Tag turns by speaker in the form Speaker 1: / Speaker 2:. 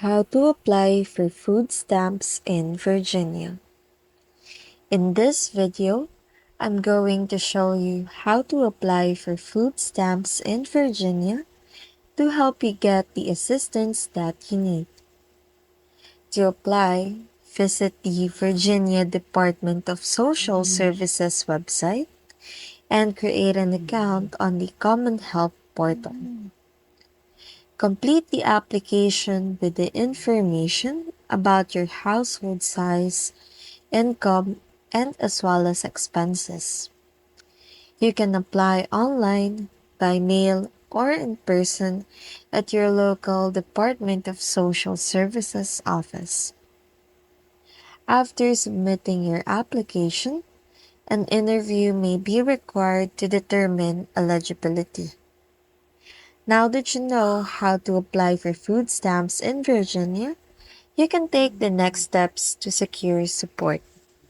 Speaker 1: How to apply for food stamps in Virginia. In this video, I'm going to show you how to apply for food stamps in Virginia to help you get the assistance that you need. To apply, visit the Virginia Department of Social Services website and create an account on the Common Help portal. Complete the application with the information about your household size, income, and as well as expenses. You can apply online, by mail, or in person at your local Department of Social Services office. After submitting your application, an interview may be required to determine eligibility. Now that you know how to apply for food stamps in Virginia, you can take the next steps to secure support.